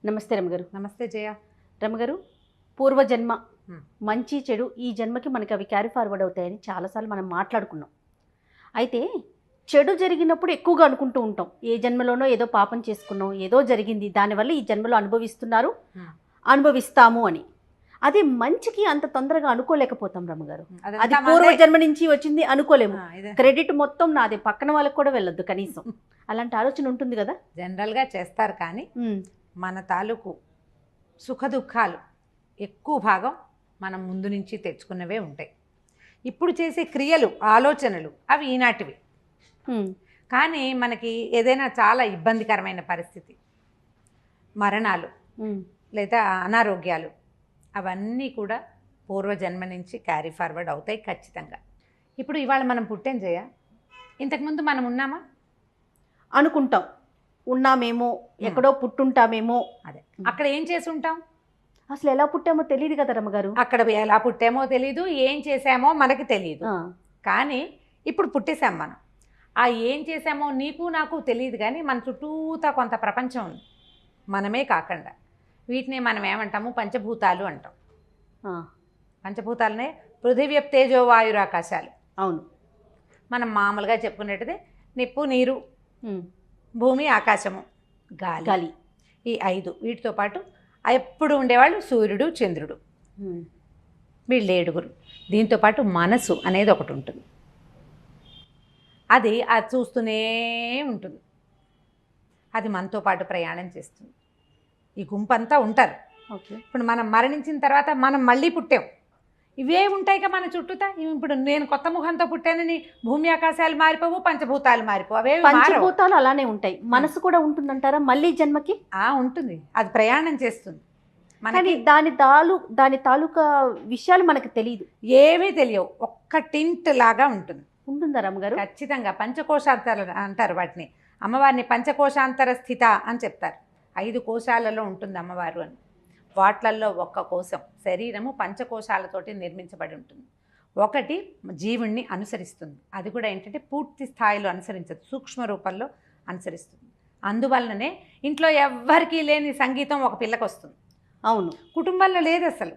నమస్తే రమగారు. నమస్తే జయ. రమగారు, పూర్వజన్మ హ్మ్. మంచి చెడు ఈ జన్మకి మనకి అవి క్యారీ ఫార్వర్డ్ అవుతాయని చాలాసార్లు మనం మాట్లాడుకున్నాం. అయితే చెడు జరిగినప్పుడు ఎక్కువగా అనుకుంటూ ఉంటాం, ఏ జన్మలోనో ఏదో పాపం చేసుకున్నాం, ఏదో జరిగింది, దానివల్ల ఈ జన్మలో అనుభవిస్తున్నారు, అనుభవిస్తాము అని. అది మంచికి అంత తొందరగా అనుకోలేకపోతాం రమగారు. అది పూర్వజన్మ నుంచి వచ్చింది అనుకోలేము. క్రెడిట్ మొత్తం నాదే, పక్కన వాళ్ళకి కూడా వెళ్ళొద్దు కనీసం. అలాంటి ఆలోచన ఉంటుంది కదా. జనరల్గా చేస్తారు, కానీ మన తాలూకు సుఖ దుఃఖాలు ఎక్కువ భాగం మనం ముందు నుంచి తెచ్చుకున్నవే ఉంటాయి. ఇప్పుడు చేసే క్రియలు, ఆలోచనలు అవి ఈనాటివి. కానీ మనకి ఏదైనా చాలా ఇబ్బందికరమైన పరిస్థితి, మరణాలు లేదా అనారోగ్యాలు, అవన్నీ కూడా పూర్వజన్మ నుంచి క్యారీ ఫార్వర్డ్ అవుతాయి ఖచ్చితంగా. ఇప్పుడు ఇవాళ మనం పుట్టాం జయ, ఇంతకుముందు మనం ఉన్నామా? అనుకుంటాం, ఉన్నామేమో, ఎక్కడో పుట్టుంటామేమో. అదే, అక్కడ ఏం చేసి ఉంటాం? అసలు ఎలా పుట్టామో తెలియదు కదా రమ్మగారు. అక్కడ ఎలా పుట్టామో తెలీదు, ఏం చేసామో మనకి తెలియదు. కానీ ఇప్పుడు పుట్టేశాం మనం. ఆ ఏం చేసామో నీకు నాకు తెలియదు, కానీ మన చుట్టూతా కొంత ప్రపంచం ఉంది మనమే కాకుండా. వీటిని మనం ఏమంటాము? పంచభూతాలు అంటాం. పంచభూతాలనే పృథివ్య తేజో వాయురాకాశాలు. అవును, మనం మామూలుగా చెప్పుకునేటిది నిప్పు, నీరు, భూమి, ఆకాశము, గాలి. ఈ 5 వీటితో పాటు ఎప్పుడు ఉండేవాళ్ళు సూర్యుడు, చంద్రుడు, వీళ్ళు 7. దీంతోపాటు మనసు అనేది ఒకటి ఉంటుంది. అది చూస్తూనే ఉంటుంది. అది మనతో పాటు ప్రయాణం చేస్తుంది. ఈ గుంపంతా ఉంటారు. ఇప్పుడు మనం మరణించిన తర్వాత మనం మళ్ళీ పుట్టాం, ఇవే ఉంటాయి కదా మన చుట్టూతా. ఇప్పుడు నేను కొత్త ముఖంతో పుట్టానని భూమి ఆకాశాలు మారిపోవు, పంచభూతాలు మారిపోవు. అవే పంచభూతాలు అలానే ఉంటాయి. మనసు కూడా ఉంటుందంటారా మళ్ళీ జన్మకి? ఉంటుంది, అది ప్రయాణం చేస్తుంది. మనకి దాని తాలూకా విషయాలు మనకు తెలియదు, ఏమీ తెలియవు. ఒక్క టింట్ లాగా ఉంటుంది. ఉంటుందా రమ్మగారు? ఖచ్చితంగా. పంచకోశాంతర అంటారు వాటిని. అమ్మవారిని పంచకోశాంతర స్థిత అని చెప్తారు. 5 కోశాలలో ఉంటుంది అమ్మవారు అని. వాట్లల్లో ఒక్క కోశం, శరీరము పంచకోశాలతోటి నిర్మించబడి ఉంటుంది. ఒకటి జీవుణ్ణి అనుసరిస్తుంది, అది కూడా ఏంటంటే పూర్తి స్థాయిలో అనుసరించదు, సూక్ష్మ రూపంలో అనుసరిస్తుంది. అందువల్లనే ఇంట్లో ఎవ్వరికీ లేని సంగీతం ఒక పిల్లకి వస్తుంది. అవును, కుటుంబంలో లేదు అసలు.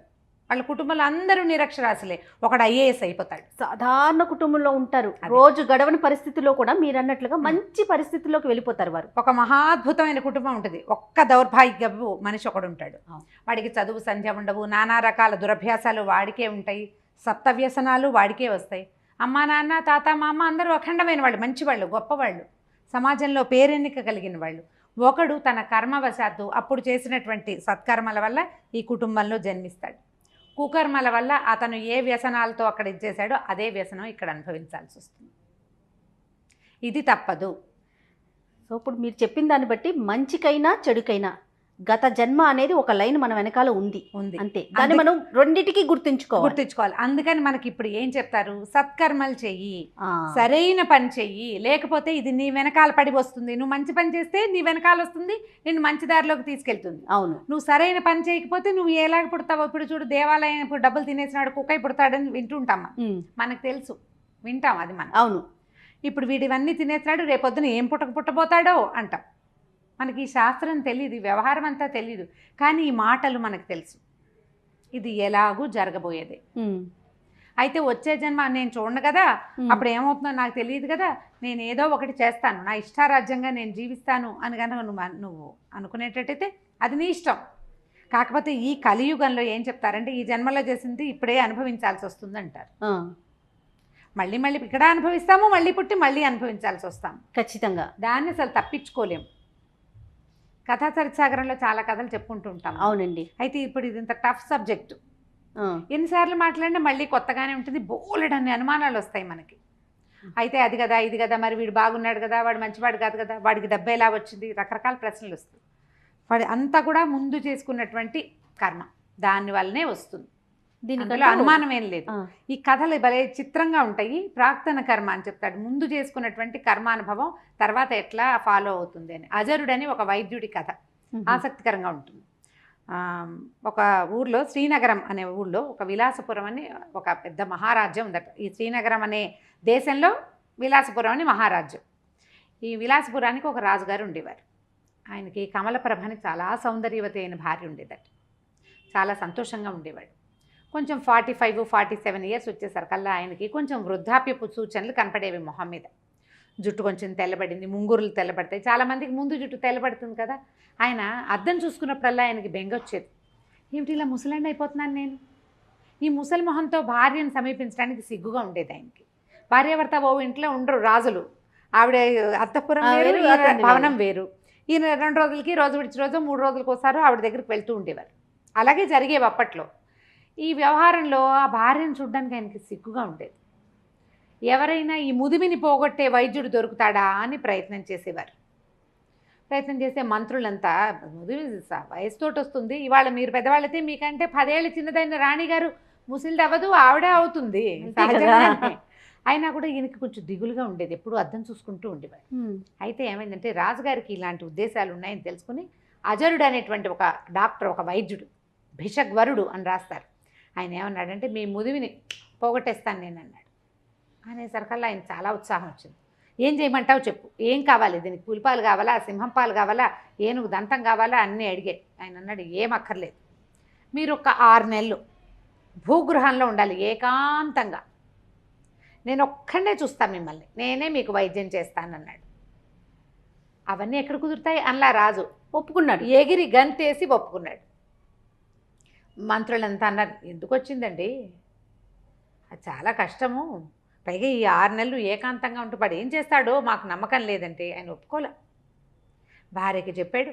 వాళ్ళ కుటుంబంలో అందరూ నిరక్షరాస్యులే. ఒకడు IAS అయిపోతాడు. సాధారణ కుటుంబంలో ఉంటారు, రోజు గడవని పరిస్థితిలో కూడా మీరు అన్నట్లుగా మంచి పరిస్థితిలోకి వెళ్ళిపోతారు వారు. ఒక మహాద్భుతమైన కుటుంబం ఉంటుంది, ఒక్క దౌర్భాగ్యపు మనిషి ఒకడు ఉంటాడు. వాడికి చదువు సంధ్య ఉండవు, నానా రకాల దురభ్యాసాలు వాడికే ఉంటాయి, సప్తవ్యసనాలు వాడికే వస్తాయి. అమ్మా నాన్న తాత మామ అందరూ అఖండమైన వాళ్ళు, మంచివాళ్ళు, గొప్పవాళ్ళు, సమాజంలో పేరెన్నిక కలిగిన వాళ్ళు. ఒకడు తన కర్మవశాత్తు అప్పుడు చేసినటువంటి సత్కర్మల వల్ల ఈ కుటుంబంలో జన్మిస్తాడు. కుకర్మల వల్ల అతను ఏ వ్యసనాలతో అక్కడ ఇచ్చేశాడో అదే వ్యసనం ఇక్కడ అనుభవించాల్సి వస్తుంది. ఇది తప్పదు. సో ఇప్పుడు మీరు చెప్పిన దాన్ని బట్టి మంచికైనా చెడుకైనా గత జన్మ అనేది ఒక లైన్ మన వెనకాల ఉంది అంతే. దాన్ని మనం రెండింటికి గుర్తుంచుకోవాలి. అందుకని మనకి ఇప్పుడు ఏం చెప్తారు? సత్కర్మలు చెయ్యి, సరైన పని చెయ్యి, లేకపోతే ఇది నీ వెనకాల పడి వస్తుంది. నువ్వు మంచి పని చేస్తే నీ వెనకాల వస్తుంది, నిన్ను మంచి దారిలోకి తీసుకెళ్తుంది. అవును, నువ్వు సరైన పని చేయకపోతే నువ్వు ఎలాగ పుడతావో. ఇప్పుడు చూడు, దేవాలయం ఇప్పుడు డబ్బులు తినేసినాడు కుక్కై పుడతాడని వింటుంటాం, మనకు తెలుసు, వింటాం అది మనం. అవును, ఇప్పుడు వీడివన్నీ తినేసినాడు, రేపొద్దున ఏం పుట్టబోతాడో అంటాం. మనకి ఈ శాస్త్రం తెలియదు, వ్యవహారం అంతా తెలియదు, కానీ ఈ మాటలు మనకు తెలుసు. ఇది ఎలాగూ జరగబోయేదే. అయితే వచ్చే జన్మ నేను చూడను కదా, అప్పుడు ఏమవుతుందో నాకు తెలియదు కదా, నేను ఏదో ఒకటి చేస్తాను, నా ఇష్టారాజ్యంగా నేను జీవిస్తాను అని కనుక నువ్వు అనుకునేటట్టయితే అది నీ ఇష్టం. కాకపోతే ఈ కలియుగంలో ఏం చెప్తారంటే, ఈ జన్మలో చేసింది ఇప్పుడే అనుభవించాల్సి వస్తుంది అంటారు. మళ్ళీ మళ్ళీ ఇక్కడ అనుభవిస్తాము, మళ్ళీ పుట్టి మళ్ళీ అనుభవించాల్సి వస్తాము ఖచ్చితంగా. దాన్ని అసలు తప్పించుకోలేము. కథా చరిత్సాగరంలో చాలా కథలు చెప్పుకుంటూ ఉంటాం. అవునండి. అయితే ఇప్పుడు ఇది ఇంత టఫ్ సబ్జెక్టు, ఎన్నిసార్లు మాట్లాడినా మళ్ళీ కొత్తగానే ఉంటుంది, బోలెడ్ అన్ని అనుమానాలు వస్తాయి మనకి. అయితే అది కదా ఇది కదా, మరి వీడు బాగున్నాడు కదా, వాడు మంచివాడు కాదు కదా, వాడికి డబ్బు ఎలా వచ్చింది, రకరకాల ప్రశ్నలు వస్తాయి. వాడి అంతా కూడా ముందు చేసుకున్నటువంటి కర్మ, దానివల్లనే వస్తుంది, దీనివల్ల అనుమానం ఏం లేదు. ఈ కథలు భలే చిత్రంగా ఉంటాయి. ప్రాక్తన కర్మ అని చెప్తాడు, ముందు చేసుకున్నటువంటి కర్మానుభవం తర్వాత ఎట్లా ఫాలో అవుతుంది అని. అజరుడని ఒక వైద్యుడి కథ ఆసక్తికరంగా ఉంటుంది. ఒక ఊర్లో, శ్రీనగరం అనే ఊళ్ళో, ఒక విలాసపురం అని ఒక పెద్ద మహారాజ్యం ఉందట. ఈ శ్రీనగరం అనే దేశంలో విలాసపురం అని మహారాజ్యం. ఈ విలాసపురానికి ఒక రాజుగారు ఉండేవారు. ఆయనకి కమలప్రభని చాలా సౌందర్యవతి అయిన భార్య ఉండేదట. చాలా సంతోషంగా ఉండేవాడు. కొంచెం 45-47 ఇయర్స్ వచ్చేసరికల్లా ఆయనకి కొంచెం వృద్ధాప్యపు సూచనలు కనపడేవి మొహం మీద. జుట్టు కొంచెం తెల్లబడింది, ముంగురులు తెల్లబడతాయి. చాలామందికి ముందు జుట్టు తెల్లబడుతుంది కదా. ఆయన అద్దం చూసుకున్నప్పుడల్లా ఆయనకి బెంగ వచ్చేది. ఏమిటి ఇలా ముసలాండి అయిపోతున్నాను నేను? ఈ ముసలి మొహంతో భార్యను సమీపించడానికి సిగ్గుగా ఉండేది ఆయనకి. భార్యాభర్త ఓ ఇంట్లో ఉండరు రాజులు. ఆవిడ అత్తపురం వేరు, ఈయన భవనం వేరు. ఈయన 2 రోజులకి, రోజు విడిచి రోజు 3 రోజులకు ఒకసారి ఆవిడ దగ్గరికి వెళ్తూ ఉండేవారు. అలాగే జరిగేవి అప్పట్లో. ఈ వ్యవహారంలో ఆ భార్యను చూడడానికి ఆయనకి సిగ్గుగా ఉండేది. ఎవరైనా ఈ ముదిమిని పోగొట్టే వైద్యుడు దొరుకుతాడా అని ప్రయత్నం చేసేవారు. ప్రయత్నం చేసే మంత్రులంతా ముదిమి వయసుతోటి వస్తుంది, ఇవాళ మీరు పెద్దవాళ్ళైతే మీకంటే 10 ఏళ్ళు చిన్నదైన రాణిగారు ముసిలిది అవ్వదు, ఆవిడే అవుతుంది సహజంగానే. అయినా కూడా ఈయనకి కొంచెం దిగులుగా ఉండేది, ఎప్పుడు అద్దం చూసుకుంటూ ఉండేవాడు. అయితే ఏమైందంటే రాజుగారికి ఇలాంటి ఉద్దేశాలు ఉన్నాయని తెలుసుకుని అజరుడు అనేటువంటి ఒక డాక్టర్, ఒక వైద్యుడు, భిషగ్వరుడు అని రాస్తారు, ఆయన ఏమన్నాడంటే మీ ముదివిని పోగొట్టేస్తాను నేను అన్నాడు. అనేసరికల్లా ఆయన చాలా ఉత్సాహం వచ్చింది. ఏం చేయమంటావు చెప్పు, ఏం కావాలి, దీనికి పులిపాలు కావాలా, సింహం పాలు కావాలా, ఏనుగు దంతం కావాలా అన్నీ అడిగాడు. ఆయన అన్నాడు ఏం అక్కర్లేదు, మీరు ఒక 6 నెలలు భూగృహంలో ఉండాలి ఏకాంతంగా, నేను ఒక్కడే చూస్తాను మిమ్మల్ని, నేనే మీకు వైద్యం చేస్తానన్నాడు. అవన్నీ ఎక్కడ కుదురుతాయి అలా రాజు ఒప్పుకున్నాడు, ఎగిరి గంతేసి ఒప్పుకున్నాడు. మంత్రులంతా అన్నారు ఎందుకు వచ్చిందండి, అది చాలా కష్టము, పైగా ఈ 6 నెలలు ఏకాంతంగా ఉంటూ పడి ఏం చేస్తాడో మాకు నమ్మకం లేదంటే. ఆయన ఒప్పుకోలే. భార్యకి చెప్పాడు,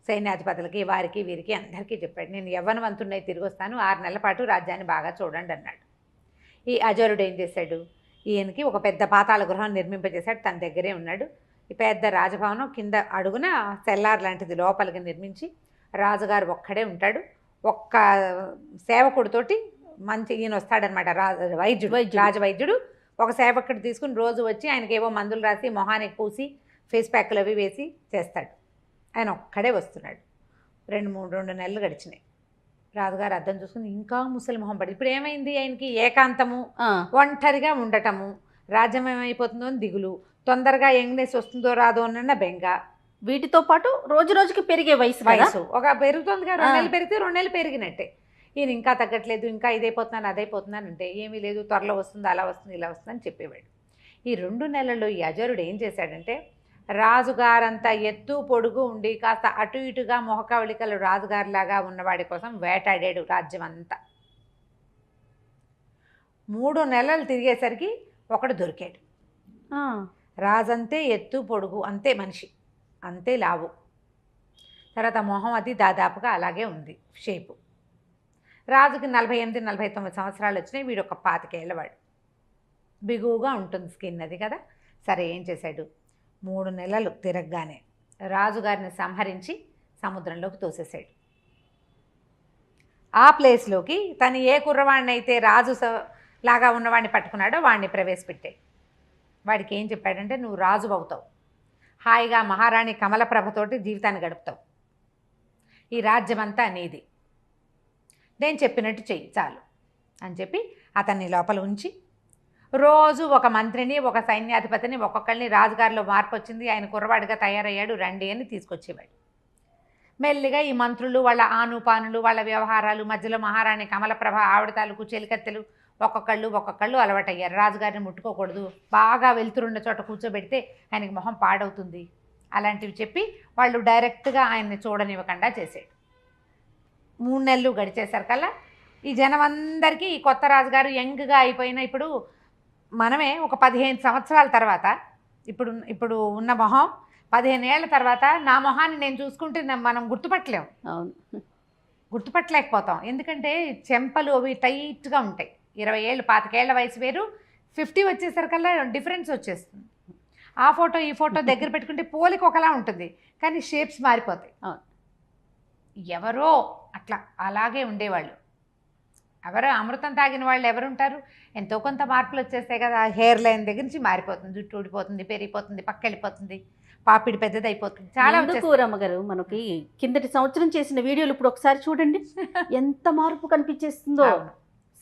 సైన్యాధిపతులకి, వారికి వీరికి అందరికీ చెప్పాడు, నేను యవ్వనవంతున్నై తిరిగి వస్తాను, 6 నెలల పాటు రాజ్యాన్ని బాగా చూడండి అన్నాడు. ఈ అజరుడు ఏం చేశాడు, ఈయనకి ఒక పెద్ద పాతాళ గృహం నిర్మింపజేశాడు, తన దగ్గరే ఉన్నాడు. ఈ పెద్ద రాజభవనం కింద అడుగున సెల్లార్ లాంటిది లోపలికి నిర్మించి రాజుగారు ఒక్కడే ఉంటాడు. ఒక్క సేవకుడితోటి మంచి ఈయన వస్తాడనమాట, రాజవైద్యుడు ఒక సేవకుడు తీసుకుని రోజు వచ్చి ఆయనకి ఏవో మందులు రాసి మొహానికి పూసి ఫేస్ ప్యాక్లు అవి వేసి చేస్తాడు. ఆయన ఒక్కడే వస్తున్నాడు. 2 నెలలు గడిచినాయి. రాజుగారు అద్దం చూసుకుని ఇంకా ముసలి మొహం పడి, ఇప్పుడు ఏమైంది ఆయనకి, ఏకాంతము, ఒంటరిగా ఉండటము, రాజ్యం ఏమైపోతుందో అని దిగులు, తొందరగా యంగ్నెస్ వస్తుందో రాదో అన్న బెంగ, వీటితో పాటు రోజు రోజుకి పెరిగే వయసు ఒక పెరుగుతుందిగా. 2 నెలలు పెరిగితే 2 నెలలు పెరిగినట్టే. ఈయన ఇంకా తగ్గట్లేదు, ఇంకా ఇదైపోతున్నాను అదైపోతున్నాను అంటే ఏమీ లేదు, త్వరలో వస్తుంది, అలా వస్తుంది, ఇలా వస్తుంది అని చెప్పేవాడు. ఈ 2 నెలల్లో ఈ అజరుడు ఏం చేశాడంటే రాజుగారంతా ఎత్తు పొడుగు ఉండి కాస్త అటు ఇటుగా మొహకవళికలు రాజుగారిలాగా ఉన్నవాడి కోసం వేటాడాడు రాజ్యం అంతా. 3 నెలలు తిరిగేసరికి ఒకడు దొరికాడు. రాజంతే ఎత్తు పొడుగు, అంతే మనిషి, అంతే లావు, తర్వాత మొహం అది దాదాపుగా అలాగే ఉంది షేపు. రాజుకి 48-49 సంవత్సరాలు వచ్చినాయి, వీడు ఒక 25 ఏళ్ళవాడు, బిగువుగా ఉంటుంది స్కిన్ అది కదా. సరే ఏం చేశాడు, 3 నెలలు తిరగగానే రాజుగారిని సంహరించి సముద్రంలోకి తోసేశాడు. ఆ ప్లేస్లోకి తను ఏ కుర్రవాడిని అయితే రాజు లాగా ఉన్నవాడిని పట్టుకున్నాడో వాడిని ప్రవేశపెట్టాడు. వాడికి ఏం చెప్పాడంటే నువ్వు రాజు అవుతావు, హాయిగా మహారాణి కమలప్రభతోటి జీవితాన్ని గడుపుతావు, ఈ రాజ్యమంతా నీది, నేను చెప్పినట్టు చెయ్యి చాలు అని చెప్పి అతన్ని లోపల ఉంచి రోజు ఒక మంత్రిని, ఒక సైన్యాధిపతిని, ఒక్కొక్కరిని, రాజుగారిలో మార్పు వచ్చింది, ఆయన కుర్రవాడిగా తయారయ్యాడు రండి అని తీసుకొచ్చేవాడు. మెల్లిగా ఈ మంత్రులు వాళ్ళ ఆనుపానులు, వాళ్ళ వ్యవహారాలు, మధ్యలో మహారాణి కమలప్రభ ఆవిడ తాలూకు చెలికత్తెలు ఒక్కొక్కళ్ళు అలవాటయ్యారు. రాజుగారిని ముట్టుకోకూడదు, బాగా వెలుతురున్న చోట కూర్చోబెడితే ఆయనకి మొహం పాడవుతుంది, అలాంటివి చెప్పి వాళ్ళు డైరెక్ట్గా ఆయన్ని చూడనివ్వకుండా చేసాడు. 3 నెలలు గడిచేసరికల్లా ఈ జనం అందరికీ ఈ కొత్త రాజుగారు యంగ్గా అయిపోయిన, ఇప్పుడు మనమే ఒక 15 సంవత్సరాల తర్వాత, ఇప్పుడు ఉన్న మొహం 15 ఏళ్ల తర్వాత నా మొహాన్ని నేను చూసుకుంటే మనం గుర్తుపట్టలేము. అవును, గుర్తుపట్టలేకపోతాం. ఎందుకంటే చెంపలు అవి టైట్గా ఉంటాయి. 20 ఏళ్ళు 25 ఏళ్ల వయసు వేరు, 50 వచ్చేసరికల్లా డిఫరెన్స్ వచ్చేస్తుంది. ఆ ఫోటో ఈ ఫోటో దగ్గర పెట్టుకుంటే పోలిక ఒకలా ఉంటుంది, కానీ షేప్స్ మారిపోతాయి. ఎవరో అట్లా అలాగే ఉండేవాళ్ళు. ఎవరో అమృతం తాగిన వాళ్ళు ఎవరుంటారు, ఎంతో కొంత మార్పులు వచ్చేస్తాయి కదా. హెయిర్ లైన్ దగ్గర నుంచి మారిపోతుంది, జుట్టు ఊడిపోతుంది, పెరిగిపోతుంది, పక్క వెళ్ళిపోతుంది, పాపిడి పెద్దదైపోతుంది. చాలా అమ్మగారు మనకి కిందటి సంవత్సరం చేసిన వీడియోలు ఇప్పుడు ఒకసారి చూడండి, ఎంత మార్పు కనిపించేస్తుందో.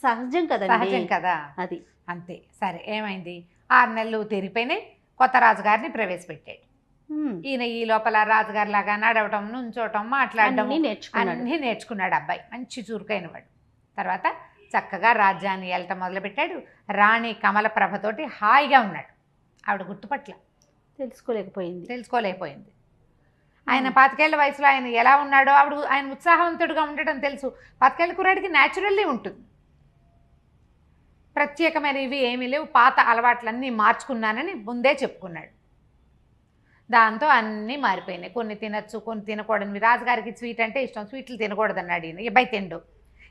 సహజం కదా, సహజం కదా అది. అంతే. సరే ఏమైంది, 6 నెలలు తిరిగిపోయినాయి, కొత్త రాజుగారిని ప్రవేశపెట్టాడు. ఈయన ఈ లోపల రాజుగారి లాగా నడవటం, నుంచోటం, మాట్లాడడం అన్నీ నేర్చుకున్నాడు అబ్బాయి. మంచి చురుకైన వాడు. తర్వాత చక్కగా రాజ్యాన్ని వెళ్ళటం మొదలుపెట్టాడు. రాణి కమలప్రభతోటి హాయిగా ఉన్నాడు. ఆవిడ గుర్తుపట్ల తెలుసుకోలేకపోయింది. ఆయన 25 ఏళ్ల వయసులో ఆయన ఎలా ఉన్నాడో ఆయన ఉత్సాహవంతుడిగా ఉండటం తెలుసు. 25 ఏళ్ల కుర్రాడికి న్యాచురల్లీ ఉంటుంది. ప్రత్యేకమైనవి ఏమీ లేవు, పాత అలవాట్లన్నీ మార్చుకున్నానని ముందే చెప్పుకున్నాడు. దాంతో అన్నీ మారిపోయినాయి. కొన్ని తినచ్చు, కొన్ని తినకూడనివి. రాజుగారికి స్వీట్ అంటే ఇష్టం, స్వీట్లు తినకూడదు అన్నాడు ఈయన. అబ్బాయి తిండు,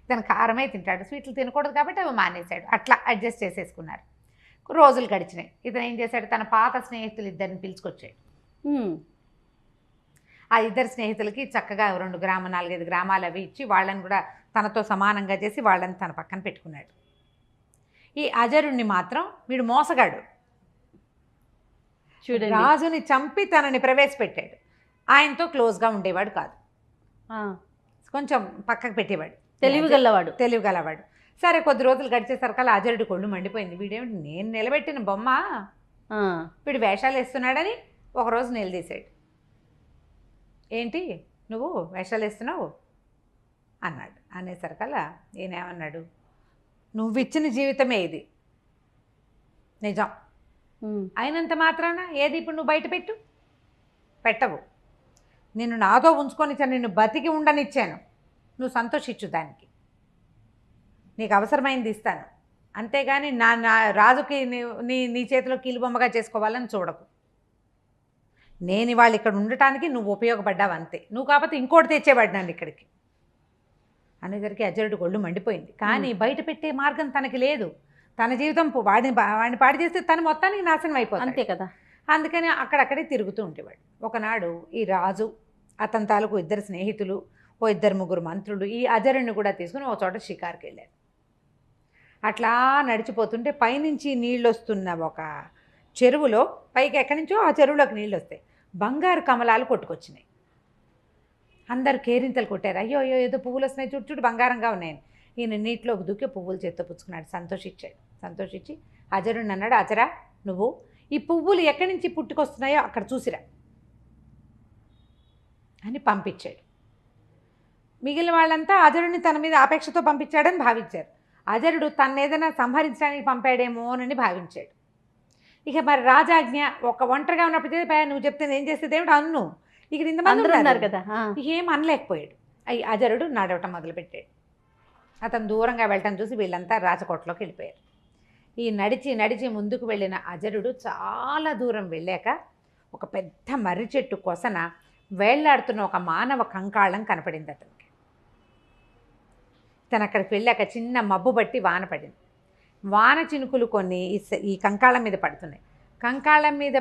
ఇతను కారమే తింటాడు, స్వీట్లు తినకూడదు కాబట్టి అవి మానేశాడు. అట్లా అడ్జస్ట్ చేసేసుకున్నారు. రోజులు గడిచినాయి. ఇతను ఏం చేశాడు, తన పాత స్నేహితులు ఇద్దరిని పిలుచుకొచ్చాడు. ఆ ఇద్దరు స్నేహితులకి చక్కగా 2 గ్రాము 4-5 గ్రామాలు అవి ఇచ్చి వాళ్ళని కూడా తనతో సమానంగా చేసి వాళ్ళని తన పక్కన పెట్టుకున్నాడు. ఈ అజరుణ్ణి మాత్రం వీడు మోసగాడు, రాజుని చంపి తనని ప్రవేశపెట్టాడు. ఆయనతో క్లోజ్గా ఉండేవాడు కాదు, కొంచెం పక్కకు పెట్టేవాడు. తెలివిగలవాడు. సరే, కొద్ది రోజులు గడిచేసరికల్లా అజరుడి కొళ్ళు మండిపోయింది. వీడేమిటి, నేను నిలబెట్టిన బొమ్మ, వీడు వేషాలు వేస్తున్నాడని ఒకరోజు నిలదీశాడు. ఏంటి నువ్వు వేషాలు వేస్తున్నావు అన్నాడు. అనేసరికల్లా ఈయనేమన్నాడు, నువ్వు ఇచ్చిన జీవితమే ఇది, నిజం అయినంత మాత్రాన ఏది ఇప్పుడు నువ్వు బయట పెట్టవు. నిన్ను నాతో ఉంచుకొని నిన్ను బతికి ఉండనిచ్చాను, నువ్వు సంతోషించు, దానికి నీకు అవసరమైంది ఇస్తాను, అంతేగాని నా రాజుకి నీ చేతిలో కీలుబొమ్మగా చేసుకోవాలని చూడకు. నేను ఇవాళ ఇక్కడ ఉండటానికి నువ్వు ఉపయోగపడ్డావు అంతే, నువ్వు కాకపోతే ఇంకోటి తెచ్చేవాడు నన్ను ఇక్కడికి అనేసరికి అజరుడు ఒళ్ళు మండిపోయింది. కానీ బయట పెట్టే మార్గం తనకి లేదు. తన జీవితం వాడిని పాడి చేస్తే తను మొత్తానికి నాశనం అయిపోతుంది, అంతే కదా. అందుకని అక్కడక్కడే తిరుగుతూ ఉండేవాడు. ఒకనాడు ఈ రాజు, అతని తాలూకు 2 స్నేహితులు, 2-3 మంత్రులు ఈ అజరుణ్ణి కూడా తీసుకుని ఒక చోట షికారుకి వెళ్ళారు. అట్లా నడిచిపోతుంటే పైనుంచి నీళ్ళు వస్తున్న ఒక చెరువులో, పైకి ఎక్కడి నుంచో ఆ చెరువులోకి నీళ్ళు వస్తాయి, బంగారు కమలాలు కొట్టుకొచ్చినాయి. అందరు కేరింతలు కొట్టారు. అయ్యో అయ్యో ఏదో పువ్వులు వస్తున్నాయి, చుట్టూ బంగారంగా ఉన్నాయని. ఈయన నీటిలోకి దూకి పువ్వులు చేత్తో పుచ్చుకున్నాడు. సంతోషించి అజరుణ్ణి అన్నాడు, అజరా నువ్వు ఈ పువ్వులు ఎక్కడి నుంచి పుట్టుకొస్తున్నాయో అక్కడ చూసిరా అని పంపించాడు. మిగిలిన వాళ్ళంతా అజరుడిని తన మీద ఆపేక్షతో పంపించాడని భావించారు. అజరుడు తను ఏదైనా సంహరించడానికి పంపాడేమోనని భావించాడు. ఇక మరి రాజాజ్ఞ, ఒక ఒంటరిగా ఉన్నప్పుడు నువ్వు చెప్తే ఏం చేసేది ఏమిటి అన్ను, ఇక్కడ ఇంతమంది ఉన్నారు కదా, ఏం అనలేకపోయాడు. అజరుడు నడవటం మొదలుపెట్టాడు. అతను దూరంగా వెళ్ళటం చూసి వీళ్ళంతా రాజకోటలోకి వెళ్ళిపోయారు. ఈ నడిచి ముందుకు వెళ్ళిన అజరుడు చాలా దూరం వెళ్ళాక ఒక పెద్ద మర్రి చెట్టు కొసన వేళ్లాడుతున్న ఒక మానవ కంకాళం కనపడింది అతనికి. తను అక్కడికి వెళ్ళాక చిన్న మబ్బు బట్టి వాన పడింది. వాన చినుకులు కొన్ని ఈ కంకాళం మీద పడుతున్నాయి. కంకాళం మీద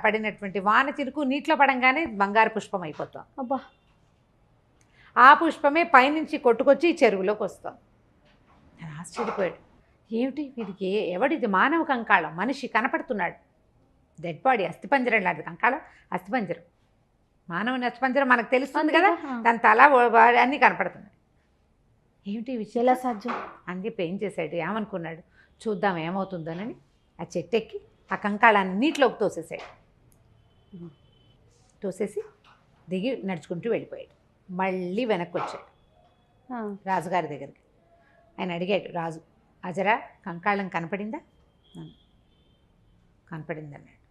పడినటువంటి వాన చినుకు నీటిలో పడంగానే బంగారు పుష్పం అయిపోతాం. అబ్బా, ఆ పుష్పమే పైనుంచి కొట్టుకొచ్చి చెరువులోకి వస్తాం. నేను ఆశ్చర్యపోయాడు. ఏమిటి వీడికి, ఎవడిది మానవ కంకాళం, మనిషి కనపడుతున్నాడు, డెడ్ బాడీ, అస్థిపంజరం లాంటిది. కంకాళం అస్థిపంజరం, మానవుని అస్థిపంజరం మనకు తెలుస్తుంది కదా, దాని తల అన్నీ కనపడుతున్నాయి. ఏమిటి విషయం, ఎలా సాధ్యం అని చెప్పి ఏం చేశాడు, ఏమనుకున్నాడు, చూద్దాం ఏమవుతుందోనని ఆ చెట్టెక్కి ఆ కంకాళాన్ని నీటిలోకి తోసేసి దిగి నడుచుకుంటూ వెళ్ళిపోయాడు. మళ్ళీ వెనక్కి వచ్చాడు రాజుగారి దగ్గరికి. ఆయన అడిగాడు, రాజు అజరా కంకాళం కనపడిందా? కనపడింది అన్నాడు.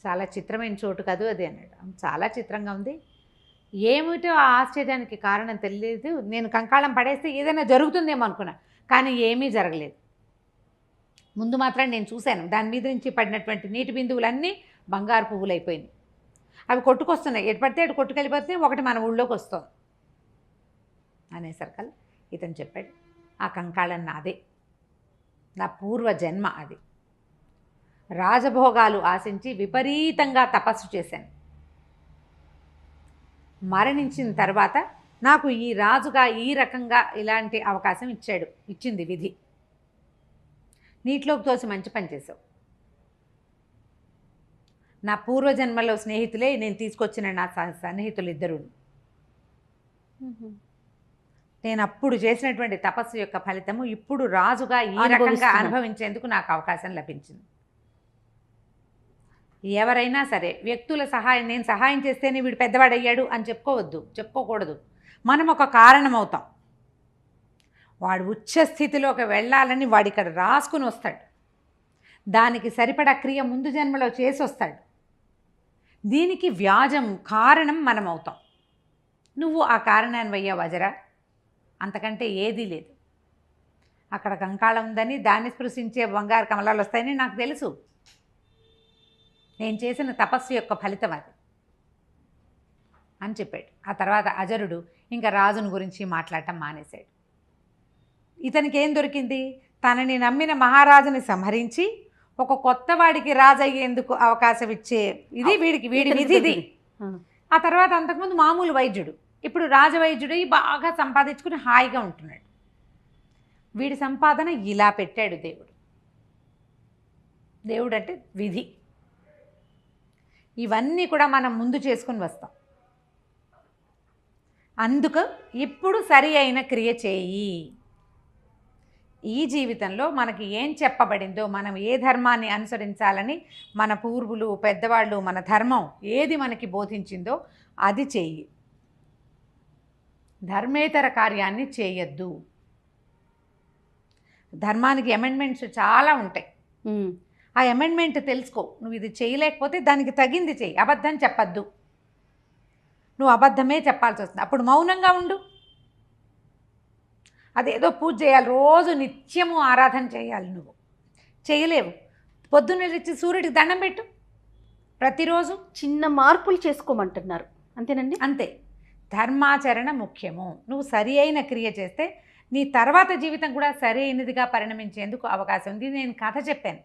చాలా చిత్రమైన చోటు కాదు అది అన్నాడు. చాలా చిత్రంగా ఉంది, ఏమిటో ఆ ఆశ్చర్యానికి కారణం తెలియదు. నేను కంకాళం పడేస్తే ఏదైనా జరుగుతుందేమో అనుకున్నా, కానీ ఏమీ జరగలేదు. ముందు మాత్రం నేను చూశాను, దాని మీద నుంచి పడినటువంటి నీటి బిందువులన్నీ బంగారు పువ్వులు అయిపోయినాయి. అవి కొట్టుకొస్తున్నాయి, ఎటు పడితే అటు కొట్టుకెళ్ళిపోతున్నాయి, ఒకటి మన ఊళ్ళోకి వస్తుంది అనేసరికల్ ఇతను చెప్పాడు, ఆ కంకాళం నాదే, నా పూర్వ జన్మ అది. రాజభోగాలు ఆశించి విపరీతంగా తపస్సు చేశాను. మరణించిన తర్వాత నాకు ఈ రాజుగా ఈ రకంగా ఇలాంటి అవకాశం ఇచ్చింది విధి. నీటిలోకి తోసి మంచి పని చేసావు. నా పూర్వజన్మలో స్నేహితులే నేను తీసుకొచ్చిన నా సన్నిహితులు 2. నేను అప్పుడు చేసినటువంటి తపస్సు యొక్క ఫలితము ఇప్పుడు రాజుగా ఈ రకంగా అనుభవించేందుకు నాకు అవకాశం లభించింది. ఎవరైనా సరే వ్యక్తుల సహాయం, నేను సహాయం చేస్తేనే వీడు పెద్దవాడయ్యాడు అని చెప్పుకోకూడదు. మనం ఒక కారణం అవుతాం. వాడు ఉచ్చ స్థితిలోకి వెళ్ళాలని వాడు ఇక్కడ రాసుకుని వస్తాడు. దానికి సరిపడా క్రియ ముందు జన్మలో చేసి వస్తాడు. దీనికి వ్యాజం కారణం మనం అవుతాం. నువ్వు ఆ కారణాన్ని అయ్యావు అజరా, అంతకంటే ఏదీ లేదు. అక్కడ కంకాళం ఉందని దాన్ని స్పృశించే బంగారు కమలాలు వస్తాయని నాకు తెలుసు. నేను చేసిన తపస్సు యొక్క ఫలితం అది అని చెప్పాడు. ఆ తర్వాత అజరుడు ఇంకా రాజుని గురించి మాట్లాడటం మానేశాడు. ఇతనికి ఏం దొరికింది? తనని నమ్మిన మహారాజుని సంహరించి ఒక కొత్త వాడికి రాజు అయ్యేందుకు అవకాశం ఇచ్చే ఇది వీడి విధిది. ఆ తర్వాత అంతకుముందు మామూలు వైద్యుడు, ఇప్పుడు రాజవైద్యుడై బాగా సంపాదించుకుని హాయిగా ఉంటున్నాడు. వీడి సంపాదన ఇలా పెట్టాడు దేవుడు. దేవుడు అంటే విధి. ఇవన్నీ కూడా మనం ముందు చేసుకుని వస్తాం. అందుకు ఇప్పుడు సరి అయిన క్రియ చేయి. ఈ జీవితంలో మనకి ఏం చెప్పబడిందో, మనం ఏ ధర్మాన్ని అనుసరించాలని మన పూర్వులు పెద్దవాళ్ళు, మన ధర్మం ఏది మనకి బోధించిందో అది చెయ్యి. ధర్మేతర కార్యాన్ని చేయొద్దు. ధర్మానికి అమెండ్మెంట్స్ చాలా ఉంటాయి. ఆ అమెండ్మెంట్ తెలుసుకో. నువ్వు ఇది చేయలేకపోతే దానికి తగింది చెయ్యి. అబద్ధం చెప్పద్దు. నువ్వు అబద్ధమే చెప్పాల్సి వస్తుంది. అప్పుడు మౌనంగా ఉండు. అదేదో పూజ చేయాలి, రోజు నిత్యము ఆరాధన చేయాలి. నువ్వు చేయలేవు. పొద్దున్న లేచి సూర్యుడికి దండం పెట్టు. ప్రతిరోజు చిన్న మార్పులు చేసుకోమంటున్నారు, అంతేనండి? అంతే. ధర్మాచరణ ముఖ్యము. నువ్వు సరి అయిన క్రియ చేస్తే నీ తర్వాత జీవితం కూడా సరి అయినదిగా పరిణమించేందుకు అవకాశం ఉంది. నేను కథ చెప్పాను,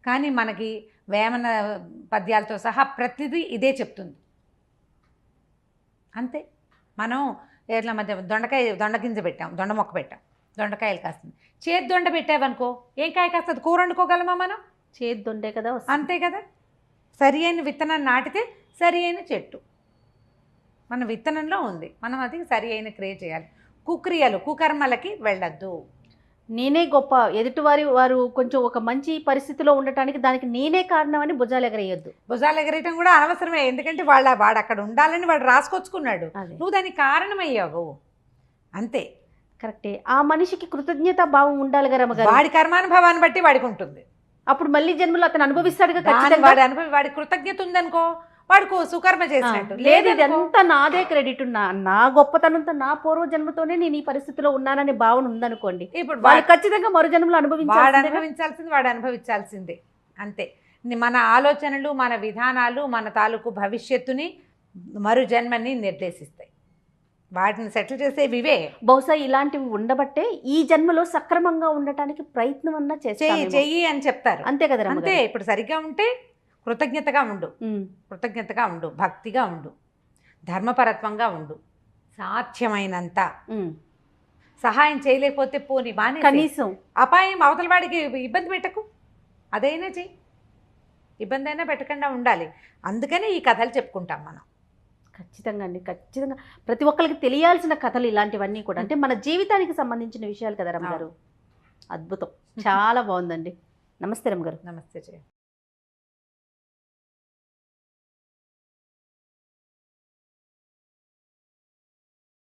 కానీ మనకి వేమన పద్యాలతో సహా ప్రతిదీ ఇదే చెప్తుంది. అంతే. మనం ఎట్లా మధ్య దొండ గింజ పెట్టాం, దొండ మొక్క పెట్టాం, దొండకాయలు కాస్తుంది. చేతి దొండ పెట్టావనుకో ఏం కాయ కాస్తుంది? కూర వండుకోగలమా మనం? చేతి దొండే కదా. అంతే కదా. సరి అయిన విత్తనాన్ని నాటితే సరి అయిన చెట్టు మన విత్తనంలో ఉంది. మనం అది సరి అయిన క్రియ చేయాలి. కుక్రియలు కుకర్మలకి వెళ్ళొద్దు. నేనే గొప్ప, వారు కొంచెం ఒక మంచి పరిస్థితిలో ఉండటానికి దానికి నేనే కారణం అని భుజాలు ఎగరేయొద్దు. భుజాలు ఎగరేయటం కూడా అనవసరమే. ఎందుకంటే వాడు అక్కడ ఉండాలని వాడు రాసుకొచ్చుకున్నాడు. నువ్వు దానికి కారణమయ్యావు. అంతే. కరెక్టే. ఆ మనిషికి కృతజ్ఞత భావం ఉండాలి కదా రమ్మగారు. వాడి కర్మానుభవాన్ని బట్టి వాడికి ఉంటుంది. అప్పుడు మళ్ళీ జన్మలో అతను అనుభవిస్తాడుగా. వాడి కృతజ్ఞత ఉందనుకో, వాడికి సుకర్మ చేసినట్టు. లేదు, ఇదంతా నాదే క్రెడిట్, నా గొప్పతనంతో నా పూర్వ జన్మతోనే నేను ఈ పరిస్థితిలో ఉన్నాననే భావన ఉందనుకోండి, ఇప్పుడు వాడు ఖచ్చితంగా మరో జన్మలో వాడు అనుభవించాల్సిందే. అంతే. మన ఆలోచనలు, మన విధానాలు మన తాలూకు భవిష్యత్తుని, మరు జన్మని నిర్దేశిస్తాయి. వాటిని సెటిల్ చేసేవి ఇవే. బహుశా ఇలాంటివి ఉండబట్టే ఈ జన్మలో సక్రమంగా ఉండటానికి ప్రయత్నం అన్నా చెయ్యి అని చెప్తారు. అంతే కదా. అంతే. ఇప్పుడు సరిగ్గా ఉంటే కృతజ్ఞతగా ఉండు, భక్తిగా ఉండు, ధర్మపరత్వంగా ఉండు, సాధ్యమైనంత. సహాయం చేయలేకపోతే పోని బాని, కనీసం అపాయం అవతల వాడికి ఇబ్బంది పెట్టకు, అదైనా చెయ్యి. ఇబ్బంది అయినా పెట్టకుండా ఉండాలి. అందుకనే ఈ కథలు చెప్పుకుంటాం మనం. ఖచ్చితంగా అండి, ఖచ్చితంగా ప్రతి ఒక్కరికి తెలియాల్సిన కథలు ఇలాంటివన్నీ కూడా. అంటే మన జీవితానికి సంబంధించిన విషయాలు కదా రమ్మగారు. అద్భుతం, చాలా బాగుందండి. నమస్తే రమ్మగారు. నమస్తే.